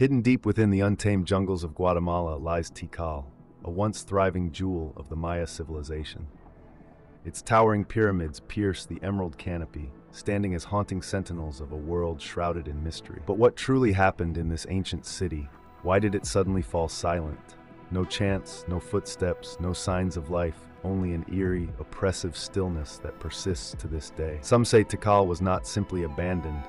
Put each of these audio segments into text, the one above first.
Hidden deep within the untamed jungles of Guatemala lies Tikal, a once thriving jewel of the Maya civilization. Its towering pyramids pierce the emerald canopy, standing as haunting sentinels of a world shrouded in mystery. But what truly happened in this ancient city? Why did it suddenly fall silent? No chants, no footsteps, no signs of life, only an eerie, oppressive stillness that persists to this day. Some say Tikal was not simply abandoned,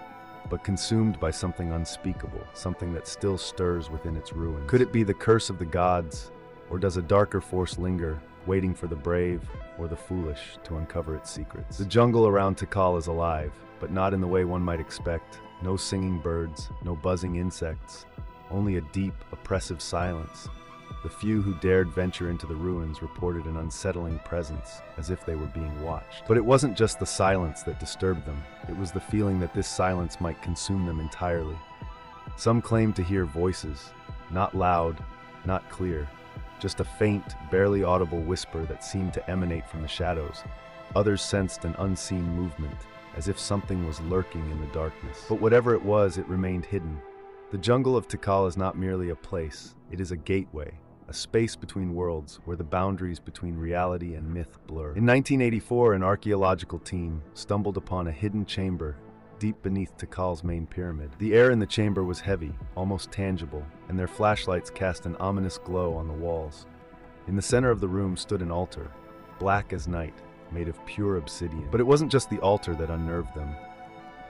but consumed by something unspeakable, something that still stirs within its ruins. Could it be the curse of the gods, or does a darker force linger, waiting for the brave or the foolish to uncover its secrets? The jungle around Tikal is alive, but not in the way one might expect. No singing birds, no buzzing insects, only a deep, oppressive silence. The few who dared venture into the ruins reported an unsettling presence, as if they were being watched. But it wasn't just the silence that disturbed them, it was the feeling that this silence might consume them entirely. Some claimed to hear voices, not loud, not clear, just a faint, barely audible whisper that seemed to emanate from the shadows. Others sensed an unseen movement, as if something was lurking in the darkness. But whatever it was, it remained hidden. The jungle of Tikal is not merely a place, it is a gateway, a space between worlds where the boundaries between reality and myth blur. In 1984, an archaeological team stumbled upon a hidden chamber deep beneath Tikal's main pyramid. The air in the chamber was heavy, almost tangible, and their flashlights cast an ominous glow on the walls. In the center of the room stood an altar, black as night, made of pure obsidian. But it wasn't just the altar that unnerved them.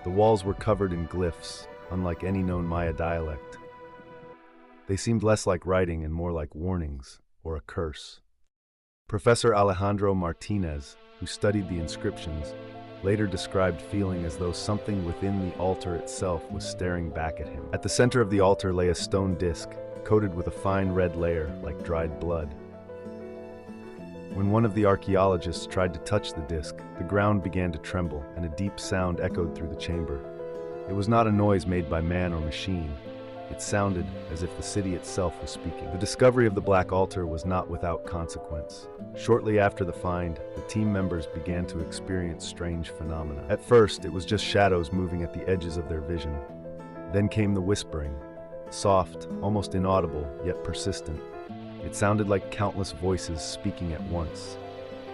The walls were covered in glyphs, unlike any known Maya dialect. They seemed less like writing and more like warnings, or a curse. Professor Alejandro Martinez, who studied the inscriptions, later described feeling as though something within the altar itself was staring back at him. At the center of the altar lay a stone disc, coated with a fine red layer like dried blood. When one of the archaeologists tried to touch the disc, the ground began to tremble, and a deep sound echoed through the chamber. It was not a noise made by man or machine. It sounded as if the city itself was speaking. The discovery of the black altar was not without consequence. Shortly after the find, the team members began to experience strange phenomena. At first, it was just shadows moving at the edges of their vision. Then came the whispering, soft, almost inaudible, yet persistent. It sounded like countless voices speaking at once,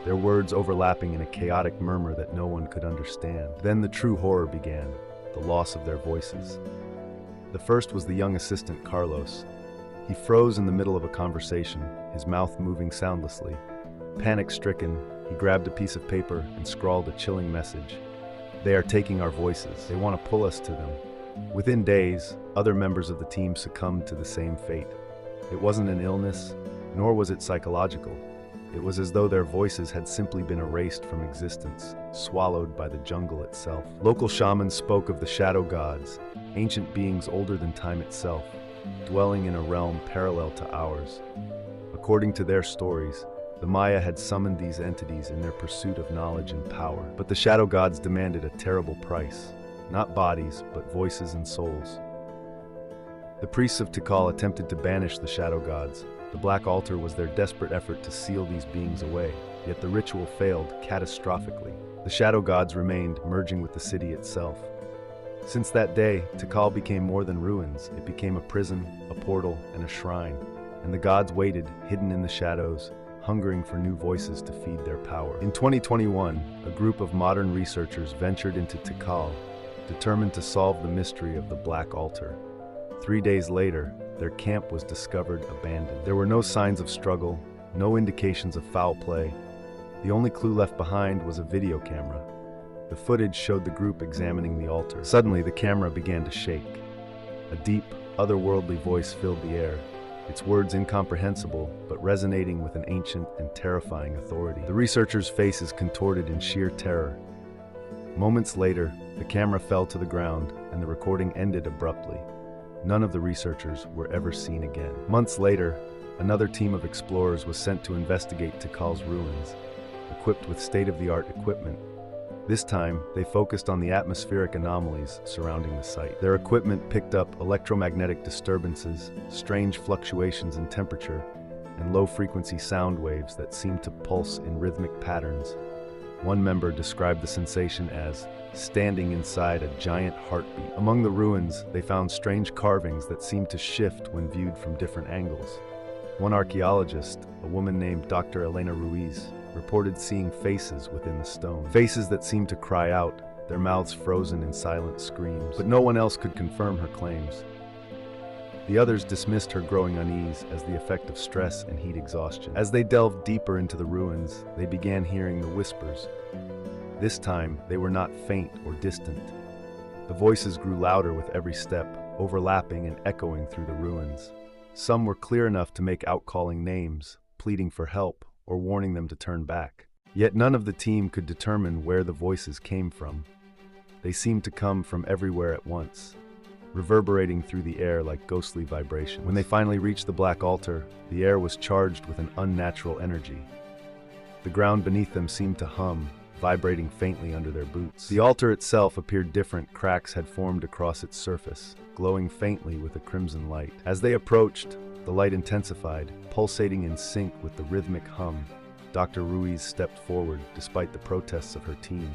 their words overlapping in a chaotic murmur that no one could understand. Then the true horror began, the loss of their voices. The first was the young assistant, Carlos. He froze in the middle of a conversation, his mouth moving soundlessly. Panic-stricken, he grabbed a piece of paper and scrawled a chilling message. "They are taking our voices. They want to pull us to them." Within days, other members of the team succumbed to the same fate. It wasn't an illness, nor was it psychological. It was as though their voices had simply been erased from existence, swallowed by the jungle itself. Local shamans spoke of the shadow gods, ancient beings older than time itself, dwelling in a realm parallel to ours. According to their stories, the Maya had summoned these entities in their pursuit of knowledge and power. But the shadow gods demanded a terrible price, not bodies, but voices and souls. The priests of Tikal attempted to banish the shadow gods. The black altar was their desperate effort to seal these beings away, yet the ritual failed catastrophically. The shadow gods remained, merging with the city itself. Since that day, Tikal became more than ruins. It became a prison, a portal, and a shrine. And the gods waited, hidden in the shadows, hungering for new voices to feed their power. In 2021, a group of modern researchers ventured into Tikal, determined to solve the mystery of the black altar. 3 days later, their camp was discovered abandoned. There were no signs of struggle, no indications of foul play. The only clue left behind was a video camera. The footage showed the group examining the altar. Suddenly, the camera began to shake. A deep, otherworldly voice filled the air, its words incomprehensible, but resonating with an ancient and terrifying authority. The researchers' faces contorted in sheer terror. Moments later, the camera fell to the ground, and the recording ended abruptly. None of the researchers were ever seen again. Months later, another team of explorers was sent to investigate Tikal's ruins, equipped with state-of-the-art equipment. This time, they focused on the atmospheric anomalies surrounding the site. Their equipment picked up electromagnetic disturbances, strange fluctuations in temperature, and low-frequency sound waves that seemed to pulse in rhythmic patterns. One member described the sensation as standing inside a giant heartbeat. Among the ruins, they found strange carvings that seemed to shift when viewed from different angles. One archaeologist, a woman named Dr. Elena Ruiz, reported seeing faces within the stone. Faces that seemed to cry out, their mouths frozen in silent screams. But no one else could confirm her claims. The others dismissed her growing unease as the effect of stress and heat exhaustion. As they delved deeper into the ruins, they began hearing the whispers. This time, they were not faint or distant. The voices grew louder with every step, overlapping and echoing through the ruins. Some were clear enough to make out calling names, pleading for help, or warning them to turn back. Yet none of the team could determine where the voices came from. They seemed to come from everywhere at once, reverberating through the air like ghostly vibrations. When they finally reached the black altar, the air was charged with an unnatural energy. The ground beneath them seemed to hum, vibrating faintly under their boots. The altar itself appeared different. Cracks had formed across its surface, glowing faintly with a crimson light. As they approached, the light intensified, pulsating in sync with the rhythmic hum. Dr. Ruiz stepped forward, despite the protests of her team.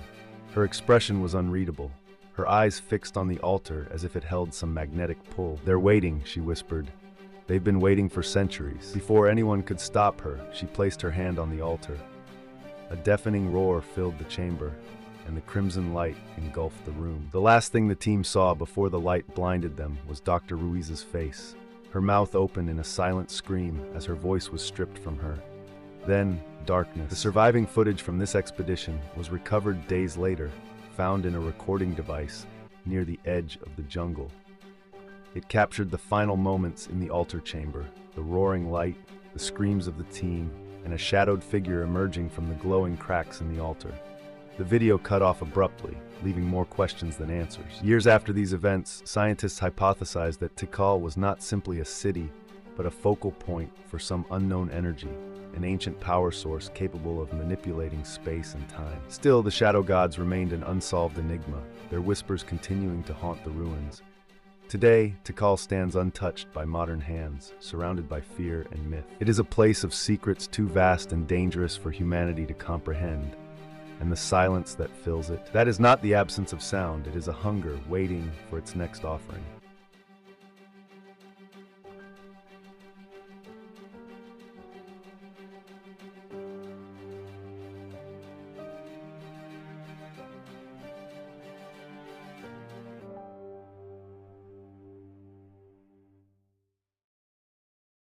Her expression was unreadable, her eyes fixed on the altar as if it held some magnetic pull. "They're waiting," she whispered. "They've been waiting for centuries." Before anyone could stop her, she placed her hand on the altar. A deafening roar filled the chamber, and the crimson light engulfed the room. The last thing the team saw before the light blinded them was Dr. Ruiz's face, her mouth open in a silent scream as her voice was stripped from her. Then, darkness. The surviving footage from this expedition was recovered days later, found in a recording device near the edge of the jungle. It captured the final moments in the altar chamber, the roaring light, the screams of the team, and a shadowed figure emerging from the glowing cracks in the altar. The video cut off abruptly, leaving more questions than answers. Years after these events, scientists hypothesized that Tikal was not simply a city, but a focal point for some unknown energy, an ancient power source capable of manipulating space and time. Still, the shadow gods remained an unsolved enigma, their whispers continuing to haunt the ruins. Today, Tikal stands untouched by modern hands, surrounded by fear and myth. It is a place of secrets too vast and dangerous for humanity to comprehend, and the silence that fills it. That is not the absence of sound, it is a hunger waiting for its next offering.